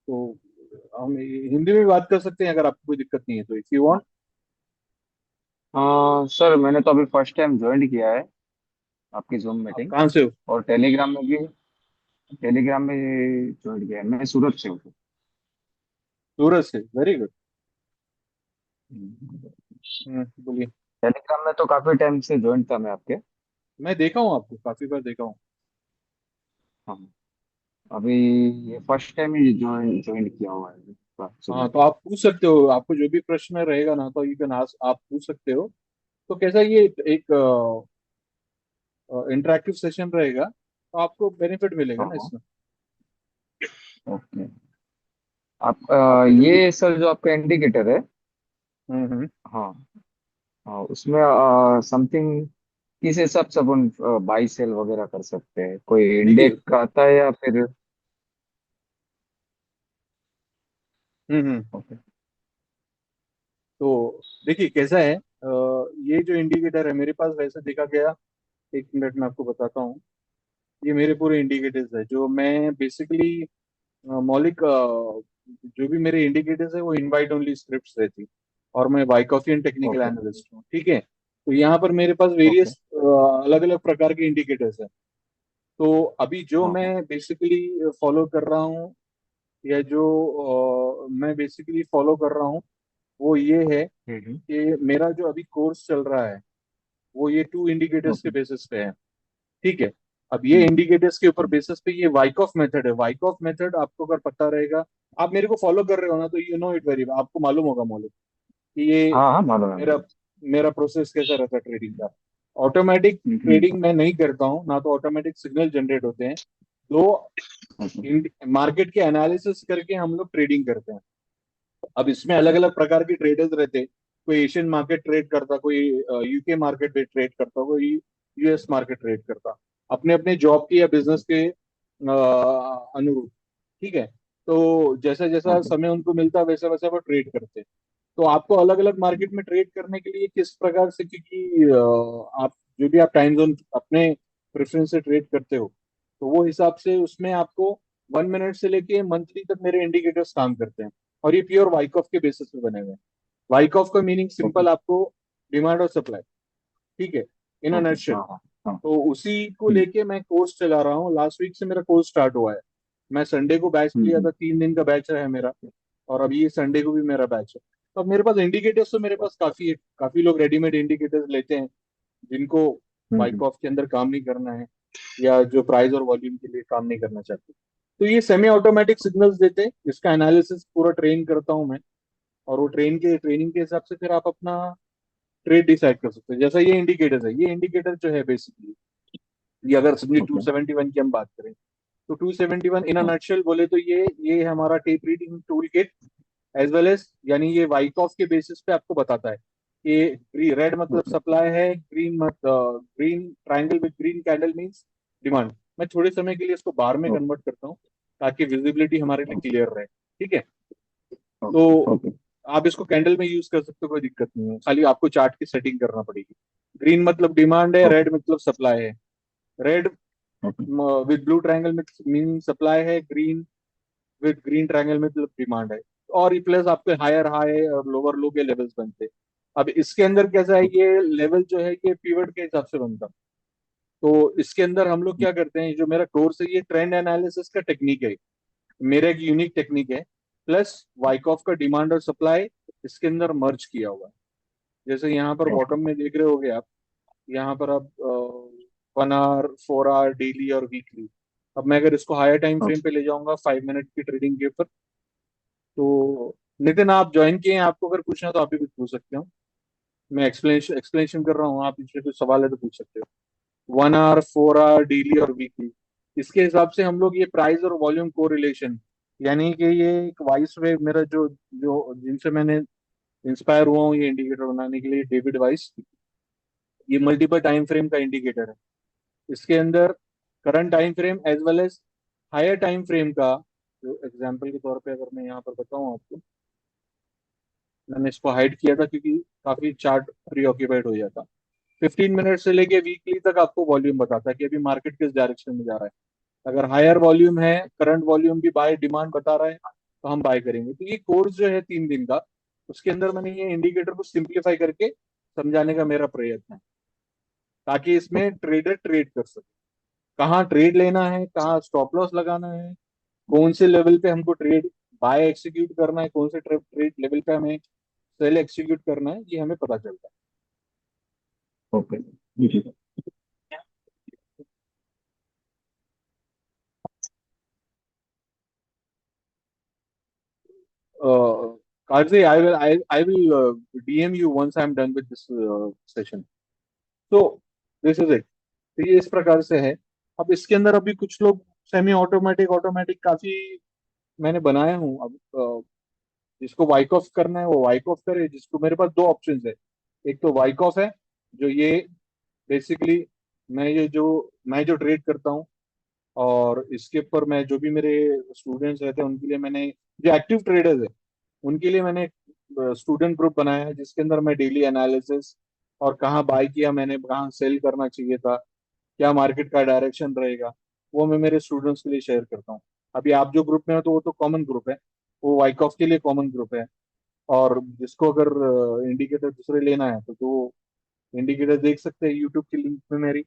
तो हम हिंदी में भी बात कर सकते हैं अगर आपको कोई दिक्कत नहीं है तो, इफ यू वांट। सर मैंने तो अभी फर्स्ट टाइम ज्वाइन किया है आपकी जूम आप मीटिंग। कहाँ से हो? और टेलीग्राम में ज्वाइन किया है, मैं सूरत से हूँ। सूरत से, वेरी गुड। हम्म। बोलिए। टेलीग्राम में तो काफी टाइम से ज्वाइन था मैं आपके। मैं देखा हूँ आपको, काफी बार देखा हूँ। हाँ। अभी ये फर्स्ट टाइम ही ज्वाइन ज्वाइन किया हुआ है हाँ, सुबह। तो आप पूछ सकते हो, आपको जो भी प्रश्न रहेगा ना तो यू कैन आस्क, आप पूछ सकते हो। तो कैसा, ये एक इंटरेक्टिव सेशन रहेगा, तो आपको बेनिफिट मिलेगा हाँ ना हाँ। इसमें। ओके। आप आपको जो भी। ये सर जो आपका इंडिकेटर है। हम्म। हाँ। हाँ उसमें समथिंग किस हिसाब से अपन बाई सेल वगैरह कर सकते हैं, कोई देखिए। इंडेक्स का आता है या फिर? हम्म। ओके। तो देखिए कैसा है, ये जो इंडिकेटर है मेरे पास, वैसे देखा गया, एक मिनट में आपको बताता हूँ। ये मेरे पूरे इंडिकेटर्स है जो मैं बेसिकली, मौलिक जो भी मेरे इंडिकेटर्स है वो इनवाइट ओनली स्क्रिप्ट्स रहती। और मैं वाइकॉफियन टेक्निकल ओके। एनालिस्ट हूँ, ठीक है। तो यहाँ पर मेरे पास ओके। वेरियस अलग अलग प्रकार के इंडिकेटर्स हैं। तो अभी जो हाँ हाँ। मैं बेसिकली फॉलो कर रहा हूँ, या जो मैं बेसिकली फॉलो कर रहा हूँ, वो ये है हम्म। कि मेरा जो अभी कोर्स चल रहा है वो ये टू इंडिकेटर्स के ओके। बेसिस पे है, ठीक है। अब ये हम्म। इंडिकेटर्स के ऊपर हम्म। बेसिस पे ये वाइकॉफ मेथड है। वाइकॉफ मेथड आपको अगर पता रहेगा, आप मेरे को फॉलो कर रहे हो ना, तो यू नो इट वेरी, आपको मालूम होगा मौलिक कि ये हाँ हाँ मालूम है मेरा मुझे। मेरा प्रोसेस कैसा रहता है ट्रेडिंग का। ऑटोमेटिक हम्म। ट्रेडिंग मैं नहीं करता हूँ ना, तो ऑटोमेटिक सिग्नल जनरेट होते हैं। दो, ओके। मार्केट के एनालिसिस करके हम लोग ट्रेडिंग करते हैं। अब इसमें अलग अलग प्रकार के ट्रेडर्स रहते हैं। कोई एशियन मार्केट ट्रेड करता, कोई यूके मार्केट पे ट्रेड करता, कोई यूएस मार्केट ट्रेड करता, अपने अपने जॉब के या बिजनेस के अनुरूप, ठीक है। तो जैसा जैसा ओके। समय उनको मिलता वैसा वैसा वो ट्रेड करते हैं। तो आपको अलग अलग मार्केट में ट्रेड करने के लिए किस प्रकार से, क्योंकि आप जो भी आप टाइम जोन अपने प्रेफरेंस से ट्रेड करते हो, तो वो हिसाब से उसमें आपको 1 मिनट से लेके मंथली तक मेरे इंडिकेटर्स काम करते हैं। और ये प्योर वाइकॉफ के बेसिस पे बने हुए हैं। वाइकॉफ का मीनिंग ओके। सिंपल, आपको डिमांड और सप्लाई, ठीक है, इन अ ओके। नटशेल। हाँ हाँ। हाँ। तो उसी को हम्म। लेके मैं कोर्स चला रहा हूँ, लास्ट वीक से मेरा कोर्स स्टार्ट हुआ है। मैं संडे को बैच लिया हम्म। था, 3 दिन का बैच है मेरा। और अभी ये संडे को भी मेरा बैच है। तो अब मेरे पास इंडिकेटर्स तो मेरे पास काफी है, काफी लोग रेडीमेड इंडिकेटर्स लेते हैं जिनको हम्म। वाइकॉफ के अंदर काम नहीं करना है, या जो प्राइस और वॉल्यूम के लिए काम नहीं करना चाहते। तो ये सेमी ऑटोमेटिक सिग्नल्स देते हैं, इसका एनालिसिस पूरा ट्रेन करता हूँ मैं। और वो ट्रेनिंग के हिसाब से फिर आप अपना ट्रेड डिसाइड कर सकते हैं। जैसा ये इंडिकेटर है, ये इंडिकेटर जो है बेसिकली, ये अगर समझे टू ओके। सेवेंटी वन की हम बात करें, तो 271 इन अ हाँ। नटशेल बोले तो ये हमारा tape reading tool kit, as well as, यानी ये वाइकॉफ के बेसिस पे आपको बताता है कि रेड मतलब ओके। सप्लाई है, green triangle with green candle means demand. मैं थोड़े समय के लिए इसको बार में ओके। कन्वर्ट करता हूँ ताकि विजिबिलिटी हमारे लिए क्लियर रहे, ठीक है। ओके। तो ओके। आप इसको कैंडल में यूज कर सकते हो, कोई दिक्कत नहीं है, खाली आपको चार्ट की सेटिंग करना पड़ेगी। ग्रीन मतलब डिमांड है, ओके। रेड मतलब सप्लाई है। Red okay. With blue triangle में मीन सप्लाई है, ग्रीन विद ग्रीन ट्रायंगल में मतलब डिमांड है। और ये प्लस आपके हायर हाई और लोअर लो के लेवल्स बनते हैं। अब इसके अंदर कैसा है, ये लेवल जो है ये पीवट के हिसाब से बनता है। तो इसके अंदर हम लोग क्या करते हैं, जो मेरा कोर्स है ये ट्रेंड एनालिसिस का टेक्निक है, मेरा एक यूनिक टेक्निक है। प्लस वाइकॉफ का डिमांड और सप्लाई इसके अंदर मर्ज किया हुआ है। जैसे यहाँ पर ओके। बॉटम में देख रहे होगे आप, यहाँ पर आप 1 आवर, 4 आवर, डेली और वीकली। अब मैं अगर इसको हायर टाइम फ्रेम ओके। पे ले जाऊंगा 5 मिनट की ट्रेडिंग के ऊपर, तो नितिन आप ज्वाइन किए हैं, आपको अगर पूछना है तो आप भी कुछ पूछ सकते हो। मैं एक्सप्लेनेशन एक्सप्लेनेशन कर रहा हूँ, आप इसमें कुछ सवाल है तो पूछ सकते हो। 1 आवर, 4 आवर, डेली और वीकली, इसके हिसाब से हम लोग ये प्राइस और वॉल्यूम को रिलेशन, यानी कि ये एक वाइस वे मेरा जो जो जिनसे मैंने इंस्पायर हुआ हूँ ये इंडिकेटर बनाने के लिए, डेविड वाइस। ये मल्टीपल टाइम फ्रेम का इंडिकेटर है। इसके अंदर current time frame as well as higher time frame का, जो एग्जांपल के तौर पे अगर मैं यहाँ पर बताऊँ आपको, मैंने इसको हाइड किया था क्योंकि काफी चार्ट प्री ऑक्यूपाइड हो जाता। 15 मिनट से लेके वीकली तक आपको वॉल्यूम बताता है कि अभी मार्केट किस डायरेक्शन में जा रहा है। अगर हायर वॉल्यूम है, करंट वॉल्यूम भी बाय डिमांड बता रहा है, तो हम बाय करेंगे। तो ये कोर्स जो है 3 दिन का, उसके अंदर मैंने ये इंडिकेटर को सिंप्लीफाई करके समझाने का मेरा प्रयत्न है, ताकि इसमें ट्रेडर ट्रेड कर सके, कहाँ ट्रेड लेना है, कहाँ स्टॉप लॉस लगाना है, कौन से लेवल पे हमको ट्रेड बाय एक्सिक्यूट करना है, कौन से ट्रेड लेवल पे हमें सेल एक्सिक्यूट करना है, ये हमें पता चलता ओके जी। है। Karthi, I will DM you once I'm done with this session. तो दिस इज इट। तो ये इस प्रकार से है। अब इसके अंदर अभी कुछ लोग सेमी ऑटोमेटिक ऑटोमेटिक काफी मैंने बनाया हूँ। अब जिसको वाइक ऑफ करना है वो वाइक ऑफ करे, जिसको मेरे पास दो ऑप्शन है। एक तो वाइक ऑफ है, जो ये बेसिकली मैं जो ट्रेड करता हूँ, और इसके ऊपर मैं जो भी मेरे स्टूडेंट्स रहते हैं उनके लिए मैंने, जो एक्टिव ट्रेडर्स है उनके लिए मैंने स्टूडेंट ग्रुप बनाया है, जिसके अंदर मैं डेली एनालिसिस और कहाँ बाय किया मैंने, कहाँ सेल करना चाहिए था, क्या मार्केट का डायरेक्शन रहेगा, वो मैं मेरे स्टूडेंट्स के लिए शेयर करता हूँ। अभी आप जो ग्रुप में हो तो वो तो कॉमन ग्रुप है, वो वाइकॉफ के लिए कॉमन ग्रुप है। और जिसको अगर इंडिकेटर दूसरे लेना है तो इंडिकेटर देख सकते हैं यूट्यूब की लिंक में, मेरी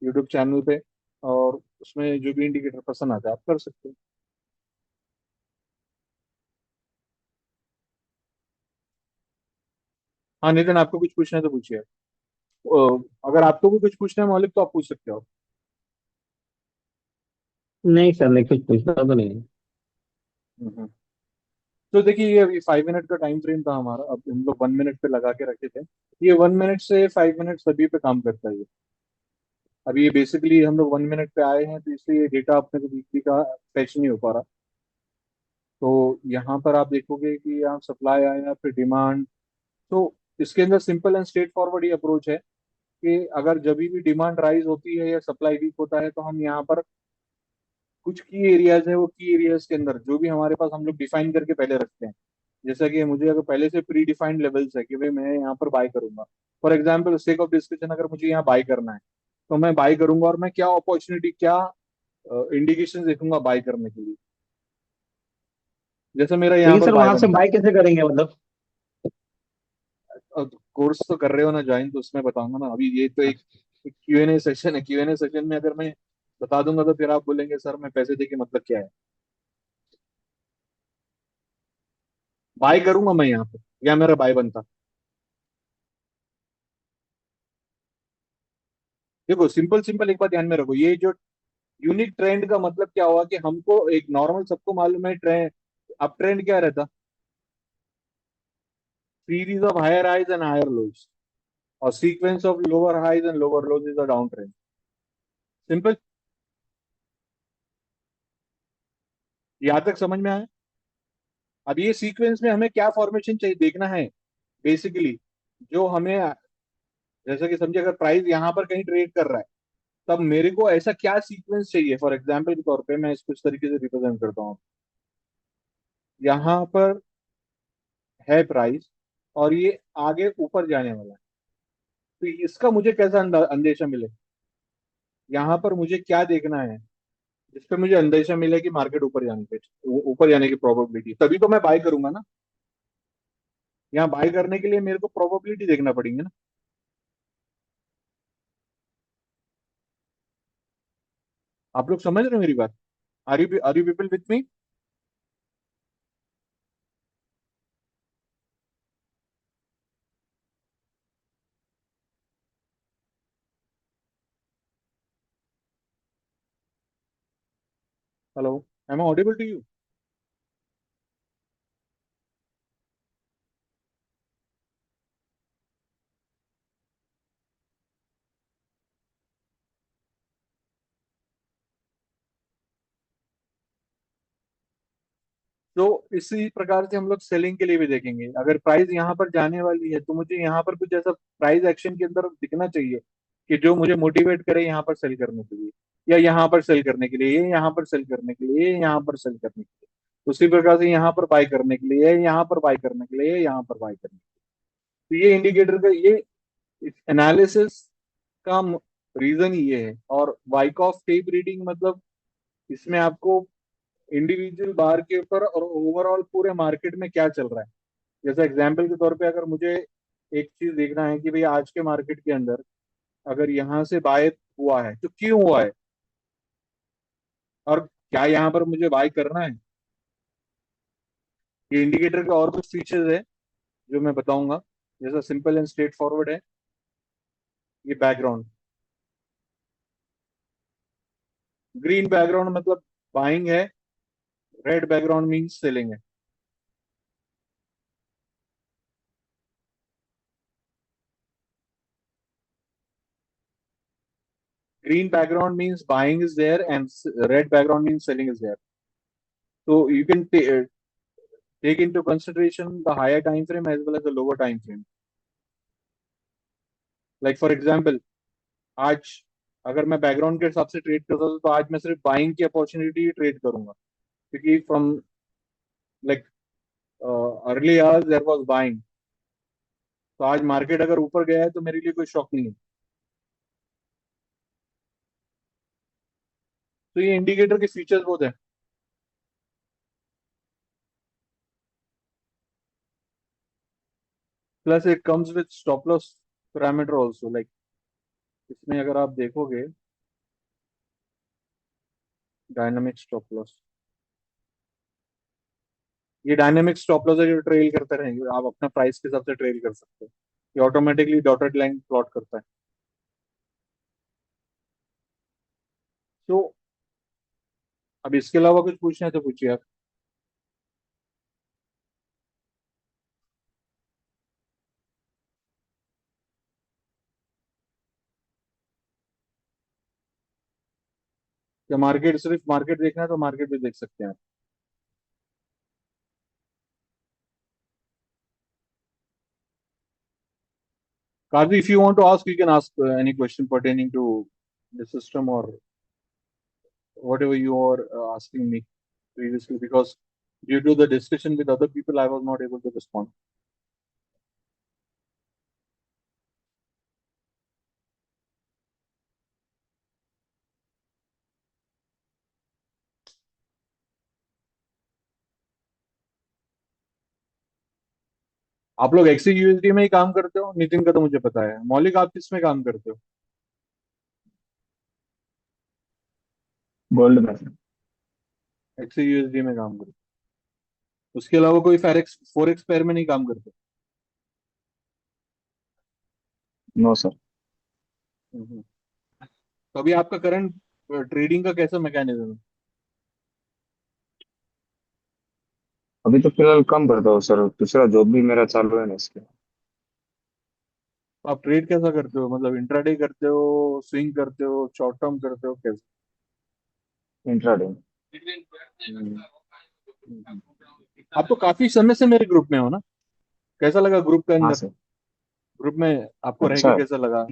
यूट्यूब चैनल पे, और उसमें जो भी इंडिकेटर पसंद आता है आप कर सकते हैं। हाँ नितिन, आपको कुछ पूछना है तो पूछिए। अगर आपको भी कुछ पूछना है मौलिक तो आप पूछ सकते हो। नहीं सर, नहीं कुछ पूछना तो नहीं है। हम्म। तो देखिए, ये अभी 5 मिनट का टाइम फ्रेम था हमारा, अब हम लोग 1 मिनट पे लगा के रखे थे। ये 1 मिनट से 5 मिनट सभी पे काम करता है ये। अभी ये बेसिकली हम लोग 1 मिनट पे आए हैं, तो इसलिए डेटा अपने को वीकली का फैच नहीं हो पा रहा। तो यहाँ पर आप देखोगे कि यहाँ सप्लाई आया फिर डिमांड। तो इसके अंदर सिंपल एंड स्ट्रेट फॉरवर्ड ये अप्रोच है कि अगर जब भी डिमांड राइज होती है या सप्लाई वीक होता है, तो हम यहाँ पर कुछ की एरियाज है, वो की एरियाज के अंदर जो भी हमारे पास हम लोग डिफाइन करके पहले रखते हैं। जैसा कि मुझे अगर पहले से प्री डिफाइंड लेवल्स है कि भाई मैं यहाँ पर बाय करूंगा, for example sake of discussion, अगर मुझे यहाँ बाय करना है तो मैं बाय करूंगा, और मैं क्या अपॉर्चुनिटी, क्या इंडिकेशन देखूंगा बाय करने के लिए। जैसे मेरा यहाँ लेकिन पर सर बाय वहां से बनता बाय कैसे करेंगे मतलब? है। कोर्स तो कर रहे हो ना ज्वाइन, तो उसमें बताऊंगा ना। अभी ये तो एक Q&A सेशन है, Q&A सेशन में अगर मैं बता दूंगा तो फिर आप बोलेंगे सर मैं पैसे दे के मतलब क्या है। बाय करूंगा मैं यहाँ पे, या मेरा बाय बनता। देखो सिंपल सिंपल एक बात ध्यान में रखो, ये जो यूनिक ट्रेंड का मतलब क्या हुआ कि हमको एक नॉर्मल सबको मालूम है ट्रेंड, अब ट्रेंड क्या रहता, series of higher highs and higher lows, और sequence of lower highs and lower lows is a down trend. Simple. यहां तक समझ में आया? अब ये सीक्वेंस में हमें क्या फॉर्मेशन चाहिए देखना है बेसिकली, जो हमें, जैसे कि समझे अगर प्राइस यहाँ पर कहीं ट्रेड कर रहा है, तब मेरे को ऐसा क्या सीक्वेंस चाहिए। फॉर एग्जाम्पल के तौर पे मैं इसको इस तरीके से रिप्रेजेंट करता हूँ। यहाँ पर है प्राइस, और ये आगे ऊपर जाने वाला है, तो इसका मुझे कैसा अंदेशा मिले, यहाँ पर मुझे क्या देखना है जिस पे मुझे अंदेशा मिले कि मार्केट ऊपर जाने की प्रोबेबिलिटी, तभी तो मैं बाय करूंगा ना। यहाँ बाय करने के लिए मेरे को प्रोबेबिलिटी देखना पड़ेगी ना। आप लोग समझ रहे हो मेरी बात? Are you people with me? Hello, am I audible to you? तो इसी प्रकार से हम लोग सेलिंग के लिए भी देखेंगे, अगर प्राइस यहाँ पर जाने वाली है तो मुझे यहाँ पर कुछ ऐसा प्राइस एक्शन के अंदर दिखना चाहिए कि जो मुझे मोटिवेट करे यहाँ पर सेल करने के लिए, या यहाँ पर सेल करने के लिए, ये यहाँ पर सेल करने के लिए, ये यहाँ पर सेल करने के लिए, उसी प्रकार से यहाँ पर बाय करने के लिए, यहाँ पर बाय करने के लिए, यहाँ पर बाय करने के लिए। तो ये इंडिकेटर का ये एनालिसिस का रीजन ये है। और वाइकॉफ टेप रीडिंग मतलब इसमें आपको इंडिविजुअल बार के ऊपर और ओवरऑल पूरे मार्केट में क्या चल रहा है। जैसे एग्जांपल के तौर पे अगर मुझे एक चीज देखना है कि भाई आज के मार्केट के अंदर अगर यहाँ से बाय हुआ है तो क्यों हुआ है, और क्या यहाँ पर मुझे बाय करना है। ये इंडिकेटर के और कुछ फीचर्स है जो मैं बताऊंगा। जैसा सिंपल एंड स्ट्रेट फॉरवर्ड है, ये बैकग्राउंड, ग्रीन बैकग्राउंड मतलब बाइंग है, रेड बैकग्राउंड मीन्स सेलिंग है। Green background means buying is there and red background means selling is there. So you can take into consideration the higher time frame as well as the lower time frame. Like for example, आज अगर मैं background के हिसाब से trade करता हूँ तो आज मैं सिर्फ बाइंग की अपॉर्चुनिटी ट्रेड करूंगा, क्योंकि from like early hours there was buying. तो आज मार्केट अगर ऊपर गया है तो मेरे लिए कोई शॉक नहीं है। तो ये इंडिकेटर के फीचर्स बहुत है। Plus it comes with stop loss parameter also. Like इसमें अगर आप देखोगे डायनामिक स्टॉप लॉस, ये डायनेमिक स्टॉप लॉस है जो ट्रेल करते रहेंगे, आप अपना प्राइस के हिसाब से ट्रेल कर सकते हो। ये ऑटोमेटिकली डॉटेड लाइन प्लॉट करता है। तो अब इसके अलावा कुछ पूछना है तो पूछिए आप। या मार्केट, सिर्फ मार्केट देखना है तो मार्केट भी देख सकते हैं आप। Kazi, if you want to ask, you can ask any question pertaining to the system or whatever you are asking me previously, because due to the discussion with other people, I was not able to respond. आप लोग XUSD में ही काम करते हो, नितिन का तो मुझे पता है। मौलिक, आप किस में काम करते हो? गोल्ड में सर। XUSD में काम करते हो, उसके अलावा कोई फॉरेक्स फोरेक्स पेयर में नहीं काम करते? No sir. हम्म। तो अभी आपका करंट ट्रेडिंग का कैसा मैकेनिज्म है? अभी तो फिलहाल कम करता हूँ सर, दूसरा जॉब भी मेरा चालू है ना इसके। तो आप ट्रेड कैसा करते हो, मतलब इंट्राडे करते हो, स्विंग करते हो, शॉर्ट टर्म करते हो, कैसे? इंट्राडे। हम्म। हम्म। आप तो काफी समय से मेरे ग्रुप में हो ना? कैसा लगा ग्रुप के हाँ अंदर? सर। ग्रुप में आपको रह के अच्छा। कैसा लगा?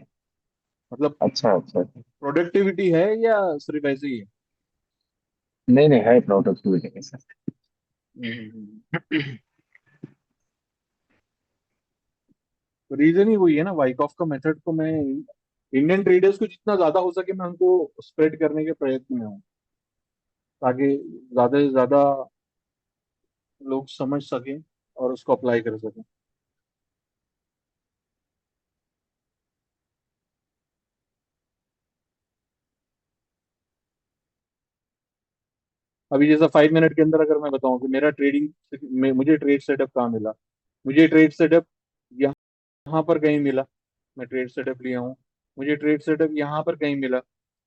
मतलब अच्छा अच्छा। प्रोडक्टिविटी है या सिर्फ ऐसे ही है? नहीं नहीं, है प्रोडक्ट भी सर। तो रीजन ही वही है ना, वाइकॉफ का मेथड को मैं इंडियन ट्रेडर्स को जितना ज्यादा हो सके मैं उनको स्प्रेड करने के प्रयत्न में हूँ, ताकि ज्यादा से ज्यादा लोग समझ सकें और उसको अप्लाई कर सकें। अभी जैसा 5 मिनट के अंदर अगर मैं बताऊं कि मेरा ट्रेडिंग में मुझे ट्रेड सेटअप कहाँ मिला, मुझे ट्रेड सेटअप यहाँ पर कहीं मिला, मैं ट्रेड सेटअप लिया हूँ। मुझे ट्रेड सेटअप यहाँ पर कहीं मिला,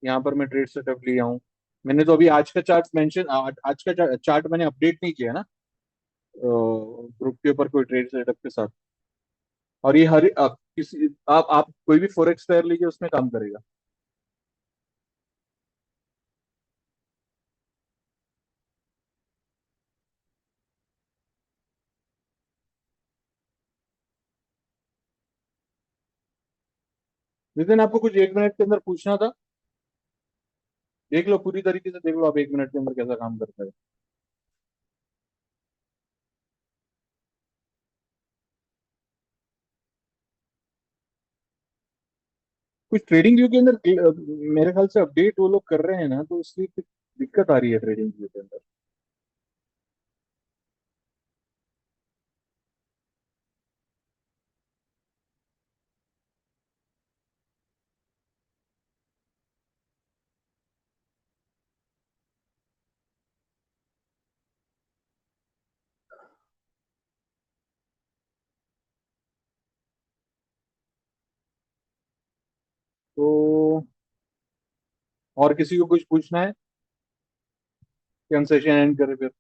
यहाँ पर मैं ट्रेड सेटअप लिया हूँ। मैंने तो अभी आज का चार्ट मेंशन, आज का चार्ट मैंने अपडेट नहीं किया ना ग्रुप के ऊपर कोई ट्रेड सेटअप के साथ। और ये हर किसी आप कोई भी फोरेक्स पेयर लीजिए उसमें काम करेगा। नितिन, आपको कुछ 1 मिनट के अंदर पूछना था, देख लो पूरी तरीके से, देख लो आप 1 मिनट के अंदर कैसा काम करता है। कुछ ट्रेडिंग व्यू के अंदर मेरे ख्याल से अपडेट वो लोग कर रहे हैं ना, तो इसलिए कुछ दिक्कत आ रही है ट्रेडिंग व्यू के अंदर। तो और किसी को कुछ पूछना है कि हम सेशन एंड करें फिर?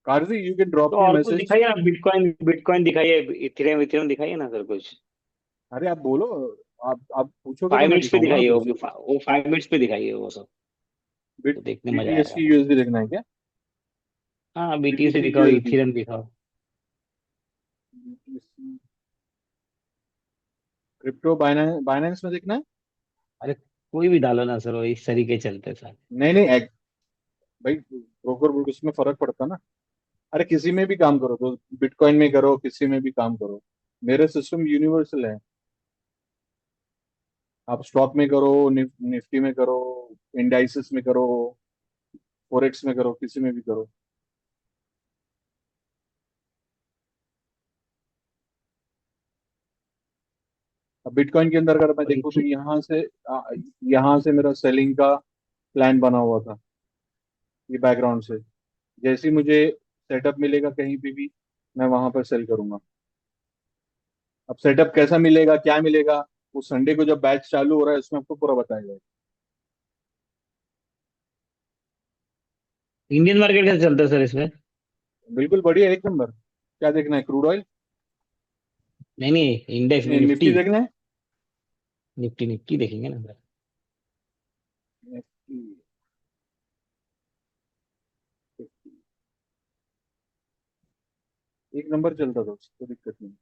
कार्जी, यू कैन ड्रॉप तो मी और कुछ मैसेज। दिखाइए ना, बिटकॉइन बिटकॉइन दिखाइए, इथेरियम इथेरियम दिखाइए ना सर कुछ। अरे आप बोलो, आप पूछोगे तो फाइव मैं मिनट्स पे दिखाऊंगा ना दिखाइए कुछ। वो 5 मिनट्स पे दिखाइए वो सब। बिट तो देखने मजा बीटीएससी आएगा। यूएसडी देखना है क्या? हाँ, बीटी से बीटीसी दिखाओ, यूएसडी। इथेरियम दिखाओ। बीटीसी क्रिप्टो बाइनेंस, बाइनेंस में देखना है। अरे कोई भी डालो ना सर, वो इस तरीके चलते सर। नहीं नहीं भाई ब्रोकर उसमें फर्क पड़ता ना। अरे किसी में भी काम करो तो, बिटकॉइन में करो, किसी में भी काम करो, मेरे सिस्टम यूनिवर्सल है। आप स्टॉक में करो, निफ्टी में करो, इंडाइसिस में करो, फोरेक्स में करो, किसी में भी करो। अब बिटकॉइन के अंदर अगर मैं और देखूँ तो यहाँ से मेरा सेलिंग का प्लान बना हुआ था, ये बैकग्राउंड से। जैसे ही मुझे सेटअप मिलेगा कहीं पे भी, मैं वहां पर सेल करूंगा। अब सेटअप कैसा मिलेगा, क्या मिलेगा, वो संडे को जब बैच चालू हो रहा है उसमें आपको पूरा बताया जाएगा। इंडियन मार्केट कैसे चलता है सर इसमें? बिल्कुल बढ़िया, एक नंबर। क्या देखना है, क्रूड ऑयल? नहीं नहीं, इंडेक्स में निफ्टी। निफ्टी देखना है? निफ्टी निफ्टी देखेंगे ना सर। निफ्टी, एक नंबर चलता था, कोई दिक्कत नहीं।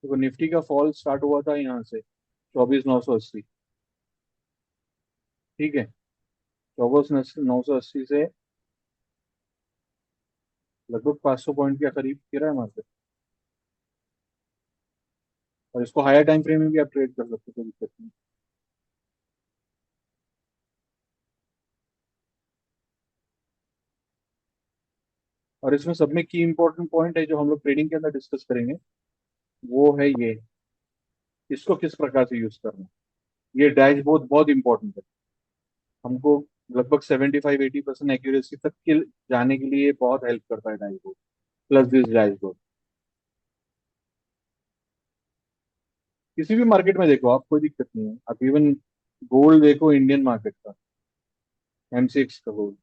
देखो निफ्टी का फॉल स्टार्ट हुआ था यहाँ से 24,980। ठीक है, 24,980 से लगभग 500 पॉइंट के करीब गिरा है मार्केट। और इसको हायर टाइम फ्रेम में भी आप ट्रेड कर सकते हो, कोई दिक्कत नहीं। और इसमें सब में की इंपॉर्टेंट पॉइंट है जो हम लोग ट्रेडिंग के अंदर डिस्कस करेंगे, वो है ये, इसको किस प्रकार से यूज करना है। ये डैशबोर्ड बहुत इंपॉर्टेंट है हमको। लगभग 75-80% एक्यूरेसी तक के जाने के लिए बहुत हेल्प करता है डैशबोर्ड, प्लस दिस डैशबोर्ड। किसी भी मार्केट में देखो आप, कोई दिक्कत नहीं है। आप इवन गोल्ड देखो, इंडियन मार्केट का, एमसीएक्स का गोल्ड,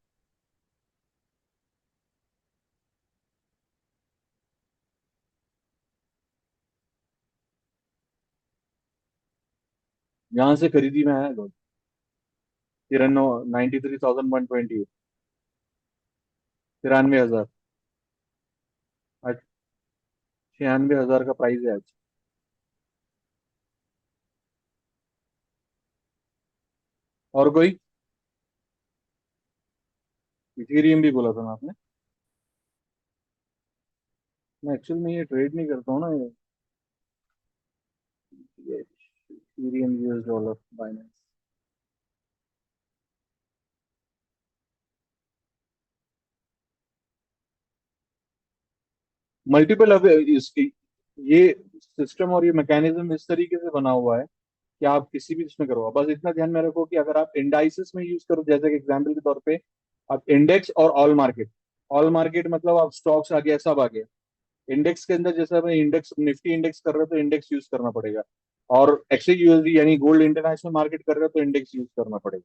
यहाँ से खरीदी में आया गोल्ड 93,120, 93,000, आज 96,000 का प्राइस है आज। और कोई? इथेरियम भी बोला था ना आपने? मैं एक्चुअल में ये ट्रेड नहीं करता हूँ ना, ये Ethereum US dollar Binance. Multiple, अब इसकी ये सिस्टम और ये मैकेनिज्म इस तरीके से बना हुआ है कि आप किसी भी इसमें करो। बस इतना ध्यान में रखो कि अगर आप इंडाइसिस में यूज करो, जैसे कि एग्जाम्पल के तौर पे, आप इंडेक्स और ऑल मार्केट। ऑल मार्केट मतलब आप स्टॉक्स आ गया, सब आ गया। इंडेक्स के अंदर जैसे अपने इंडेक्स, निफ्टी इंडेक्स कर रहे हो तो इंडेक्स यूज करना पड़ेगा। और एक्सचेंज यूएसडी यानी गोल्ड इंटरनेशनल मार्केट कर रहे हो तो इंडेक्स यूज करना पड़ेगा।